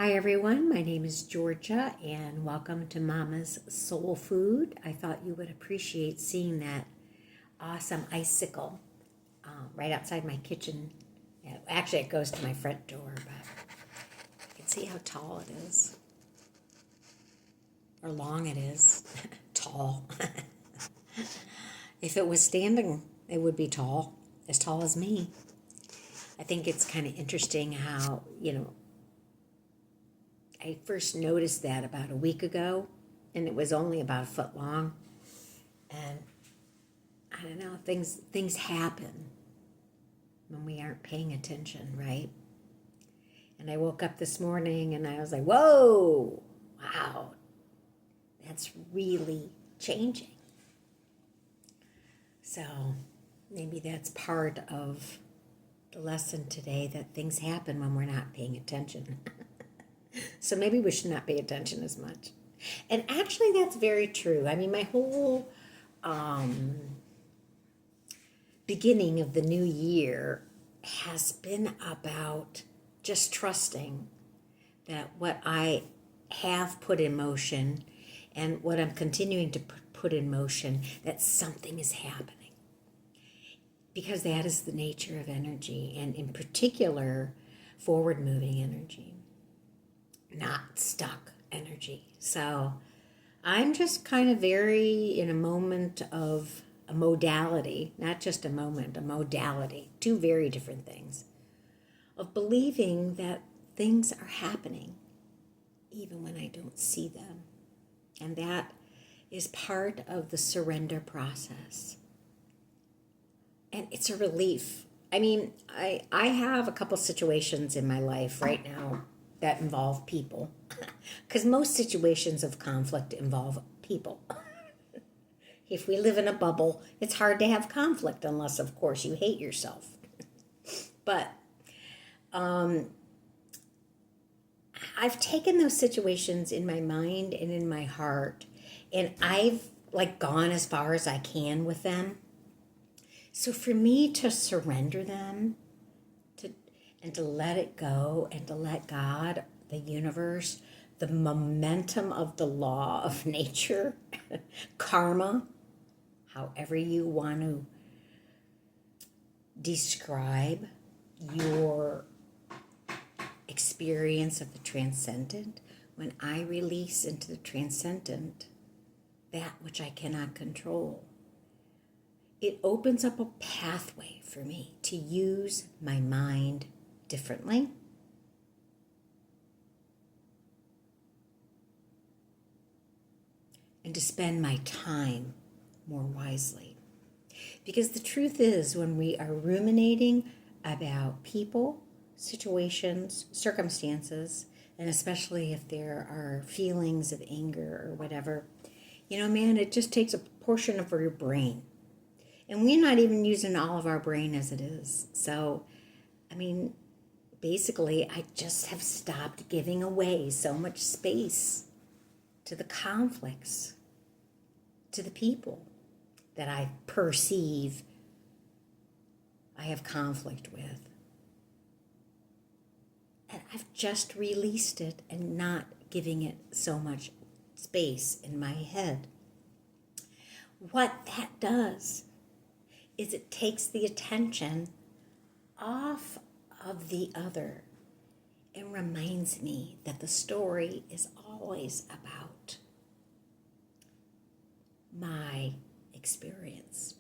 Hi everyone, my name is Georgia and welcome to Mama's Soul Food. I thought you would appreciate seeing that awesome icicle right outside my kitchen. Actually, it goes to my front door, but you can see how tall it is, or long it is. Tall. If it was standing, it would be tall as me. I think it's kind of interesting how, I first noticed that about a week ago, and it was only about a foot long. And I don't know, things happen when we aren't paying attention, right? And I woke up this morning and I was like, whoa, wow, that's really changing. So maybe that's part of the lesson today, that things happen when we're not paying attention. So maybe we should not pay attention as much. And actually, that's very true. I mean, my whole beginning of the new year has been about just trusting that what I have put in motion and what I'm continuing to put in motion, that something is happening. Because that is the nature of energy, and in particular, forward-moving energy. Not stuck energy. So I'm just kind of very in a moment of a modality, not just a moment, a modality, two very different things, of believing that things are happening even when I don't see them. And that is part of the surrender process. And it's a relief. I mean, I have a couple situations in my life right now that involve people, because most situations of conflict involve people. If we live in a bubble, it's hard to have conflict unless, of course, you hate yourself. But I've taken those situations in my mind and in my heart, and I've gone as far as I can with them. So for me to surrender them, and to let it go, and to let God, the universe, the momentum of the law of nature, karma, however you want to describe your experience of the transcendent, when I release into the transcendent that which I cannot control, it opens up a pathway for me to use my mind differently, and to spend my time more wisely. Because the truth is, when we are ruminating about people, situations, circumstances, and especially if there are feelings of anger or whatever, it just takes a portion of your brain. And we're not even using all of our brain as it is. So, basically, I just have stopped giving away so much space to the conflicts, to the people that I perceive I have conflict with. And I've just released it and not giving it so much space in my head. What that does is it takes the attention off of the other and reminds me that the story is always about my experience.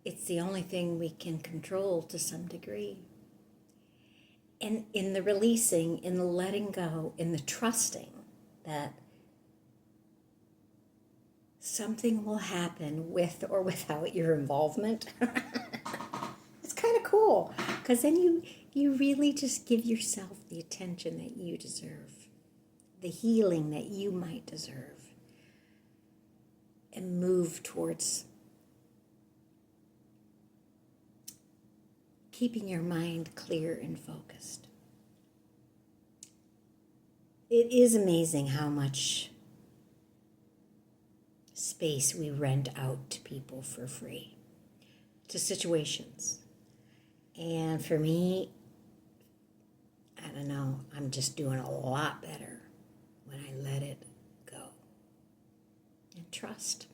It's the only thing we can control to some degree. And in the releasing, in the letting go, in the trusting that something will happen with or without your involvement, it's kind of cool, because then you really just give yourself the attention that you deserve, the healing that you might deserve, and move towards keeping your mind clear and focused. It is amazing how much space we rent out to people for free, to situations. And for me, I don't know, I'm just doing a lot better when I let it go. And trust.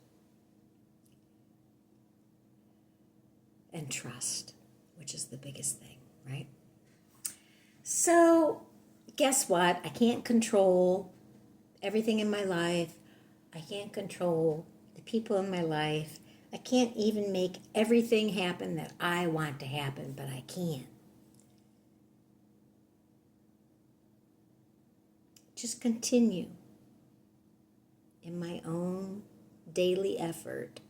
And trust, which is the biggest thing, right? So, guess what? I can't control everything in my life. I can't control the people in my life. I can't even make everything happen that I want to happen, but I can. Just continue in my own daily effort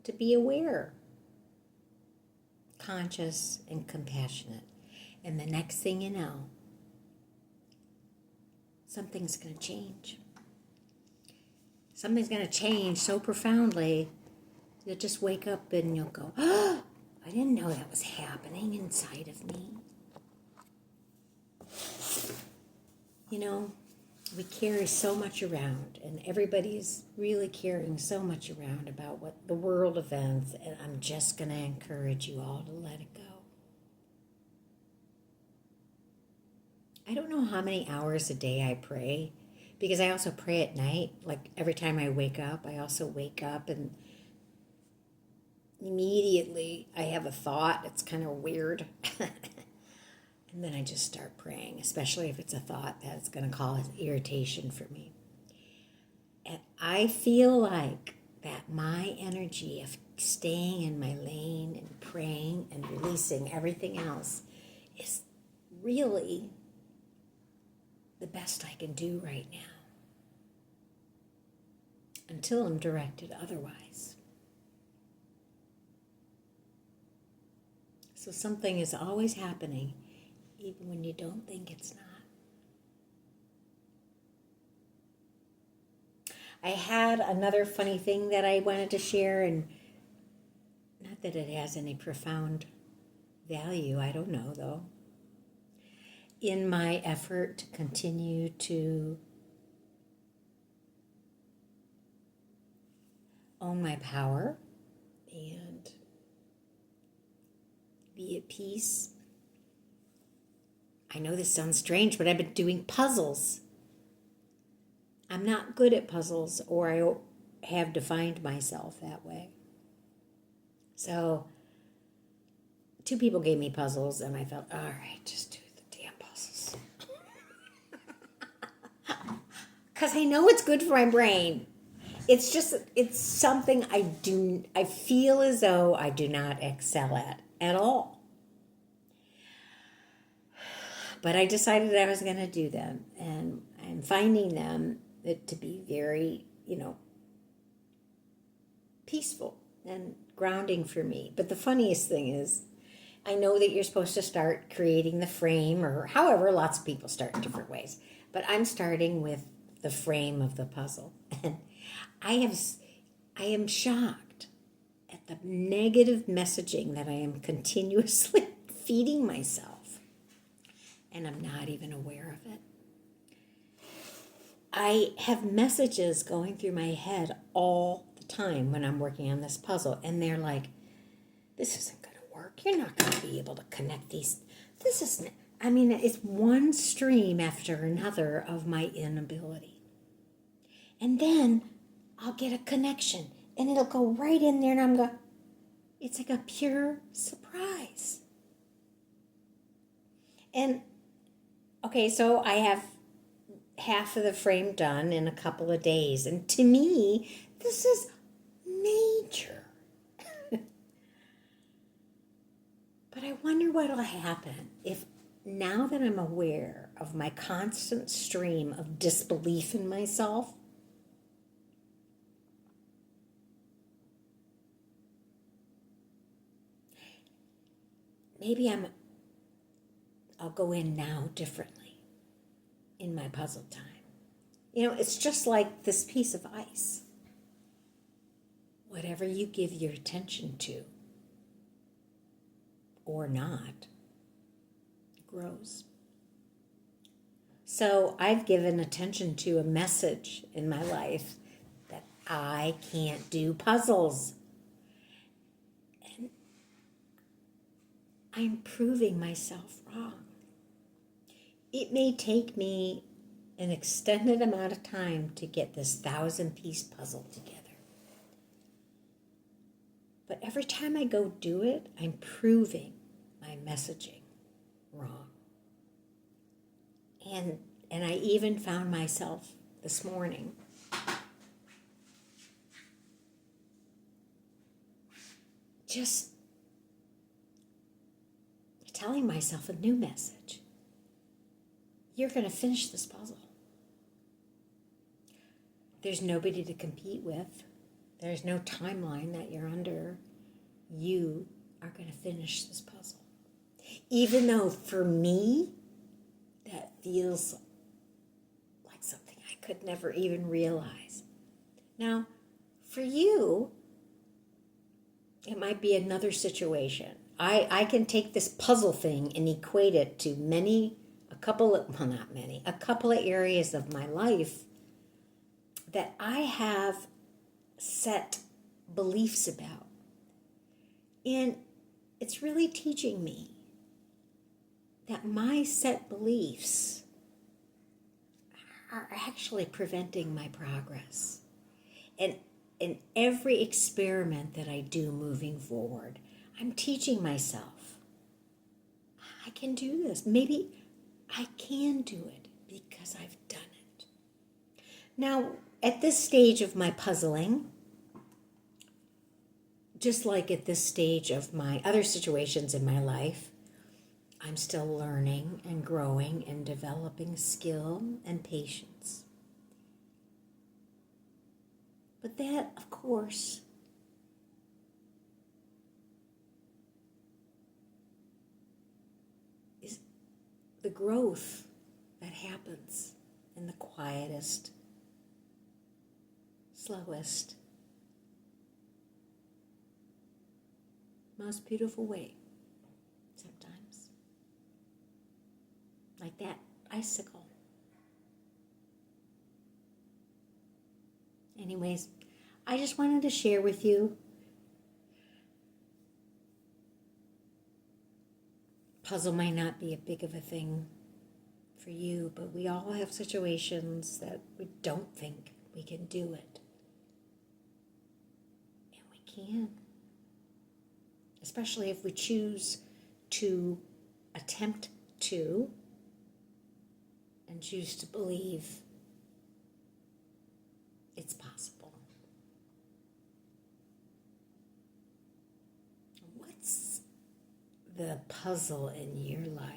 to be aware, conscious, and compassionate. And the next thing you know, something's going to change. Something's going to change so profoundly, you'll just wake up and you'll go, oh, I didn't know that was happening inside of me. You know, we carry so much around, and everybody's really carrying so much around about what the world events, and I'm just going to encourage you all to let it go. I don't know how many hours a day I pray, because I also pray at night. Like every time I wake up, I also wake up and immediately I have a thought. It's kind of weird. And then I just start praying, especially if it's a thought that's going to cause irritation for me. And I feel like that my energy of staying in my lane and praying and releasing everything else is really the best I can do right now, until I'm directed otherwise. So something is always happening, even when you don't think it's not. I had another funny thing that I wanted to share, and not that it has any profound value, I don't know though. In my effort to continue to own my power and be at peace, I know this sounds strange, but I've been doing puzzles. I'm not good at puzzles, or I have defined myself that way. So 2 people gave me puzzles, and I felt, all right, just do the damn puzzles. Because I know it's good for my brain. It's something I feel as though I do not excel at all. But I decided I was going to do them, and I'm finding them to be very, peaceful and grounding for me. But the funniest thing is, I know that you're supposed to start creating the frame, or however, lots of people start in different ways. But I'm starting with the frame of the puzzle. And I am shocked at the negative messaging that I am continuously feeding myself. And I'm not even aware of it. I have messages going through my head all the time when I'm working on this puzzle. And they're like, this isn't going to work. You're not going to be able to connect these. This isn't, it's one stream after another of my inability. And then I'll get a connection and it'll go right in there, and I'm going, it's like a pure surprise. And okay, so I have half of the frame done in a couple of days. And to me, this is major. But I wonder what will happen if, now that I'm aware of my constant stream of disbelief in myself, maybe I'll go in now differently in my puzzle time. It's just like this piece of ice. Whatever you give your attention to, or not, grows. So I've given attention to a message in my life that I can't do puzzles. And I'm proving myself wrong. It may take me an extended amount of time to get this 1,000-piece puzzle together. But every time I go do it, I'm proving my messaging wrong. And I even found myself this morning just telling myself a new message. You're going to finish this puzzle. There's nobody to compete with. There's no timeline that you're under. You are going to finish this puzzle. Even though for me, that feels like something I could never even realize. Now, for you, it might be another situation. I can take this puzzle thing and equate it to a couple of areas of my life that I have set beliefs about. And it's really teaching me that my set beliefs are actually preventing my progress. And in every experiment that I do moving forward, I'm teaching myself, I can do this. Maybe I can do it because I've done it. Now, at this stage of my puzzling, just like at this stage of my other situations in my life, I'm still learning and growing and developing skill and patience. But that, of course, is the growth that happens in the quietest, slowest, most beautiful way sometimes. Like that icicle. Anyways, I just wanted to share with you. Puzzle might not be a big of a thing for you, but we all have situations that we don't think we can do it. And we can. Especially if we choose to attempt to and choose to believe it's possible. What's the puzzle in your life?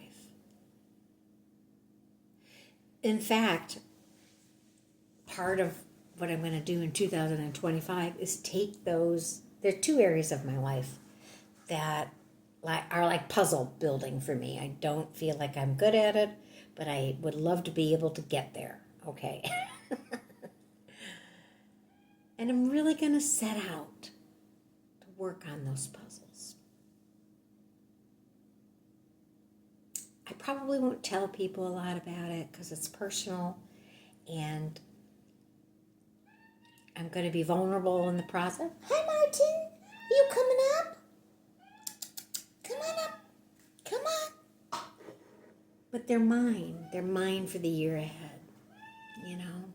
In fact, part of what I'm going to do in 2025 is take those, there are two areas of my life that are like puzzle building for me. I don't feel like I'm good at it, but I would love to be able to get there, okay? And I'm really going to set out to work on those puzzles. I probably won't tell people a lot about it because it's personal, and I'm going to be vulnerable in the process. Hi, Martin. Are you coming up? Come on up. Come on. But they're mine. They're mine for the year ahead, you know?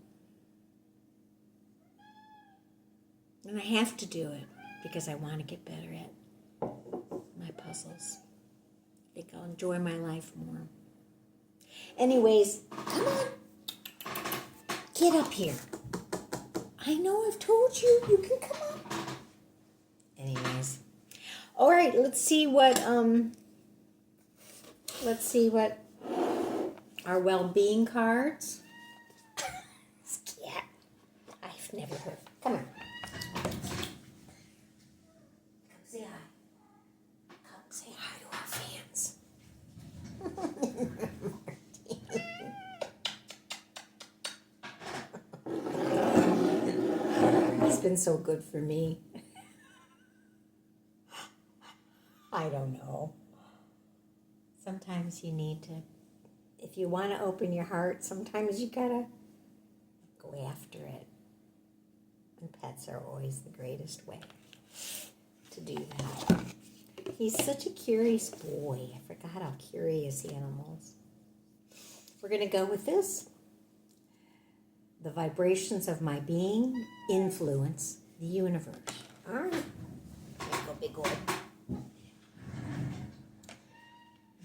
And I have to do it because I want to get better at my puzzles. I think I'll enjoy my life more. Anyways, come on. Get up here. I know I've told you. You can come up. Anyways. All right, let's see what our well-being cards. Yeah. I've never heard. Come on. Say hi. Come say hi to our fans. He's been so good for me. I don't know. Sometimes you need to, if you want to open your heart, sometimes you gotta go after it. And pets are always the greatest way to do that. He's such a curious boy. I forgot how curious animals. We're going to go with this. The vibrations of my being influence the universe. All right. Go big old.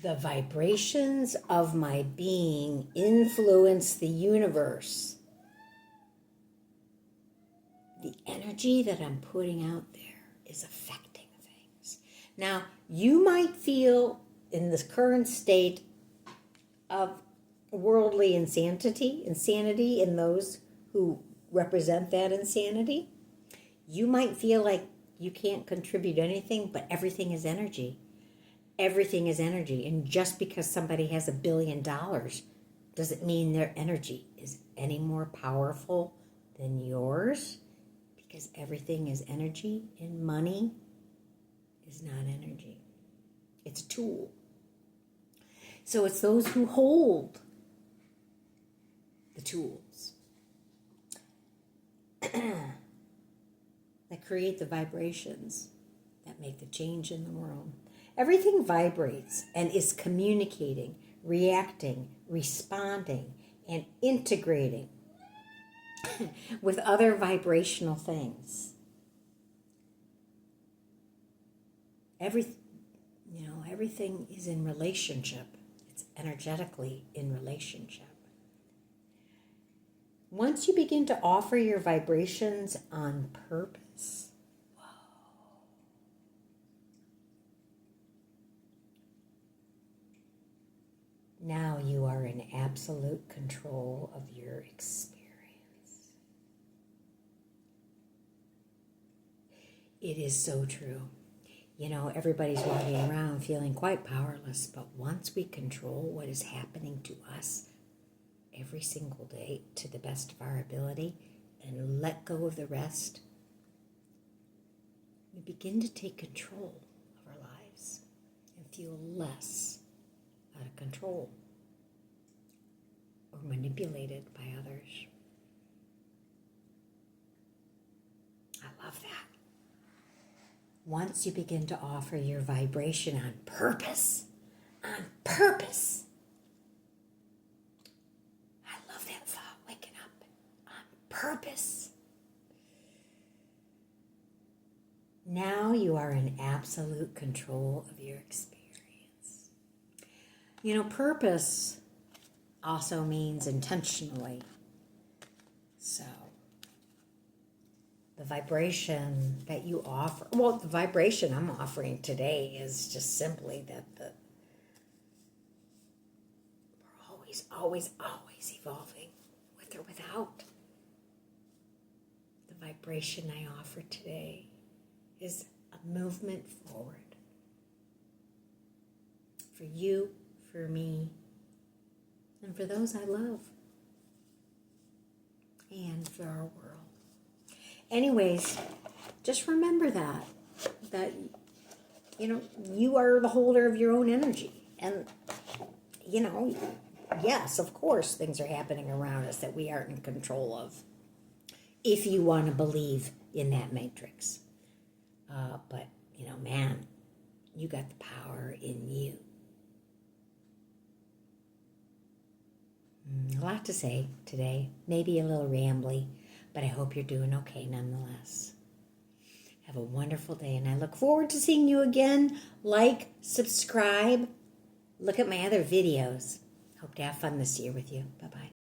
The vibrations of my being influence the universe. The energy that I'm putting out there is affecting things. Now, you might feel in this current state of worldly insanity in those who represent that insanity. You might feel like you can't contribute anything, but everything is energy. Everything is energy. And just because somebody has $1 billion doesn't mean their energy is any more powerful than yours, because everything is energy, and money is not energy. It's a tool. So it's those who hold the tools that create the vibrations that make the change in the world. Everything vibrates and is communicating, reacting, responding, and integrating with other vibrational things. Everything is in relationship. It's energetically in relationship. Once you begin to offer your vibrations on purpose, now you are in absolute control of your experience. It is so true. Everybody's walking around feeling quite powerless, but once we control what is happening to us every single day to the best of our ability and let go of the rest, we begin to take control of our lives and feel less out of control or manipulated by others. I love that. Once you begin to offer your vibration on purpose, I love that thought, waking up on purpose. Now you are in absolute control of your experience. Purpose also means intentionally. So, the vibration that you offer, the vibration I'm offering today is just simply that we're always evolving, with or without. The vibration I offer today is a movement forward. For you, for me, and for those I love, and for our world. Anyways, just remember that you are the holder of your own energy. And, yes, of course, things are happening around us that we aren't in control of, if you want to believe in that matrix. But, man, you got the power in you. A lot to say today, maybe a little rambly, but I hope you're doing okay nonetheless. Have a wonderful day, and I look forward to seeing you again. Like, subscribe, look at my other videos. Hope to have fun this year with you. Bye-bye.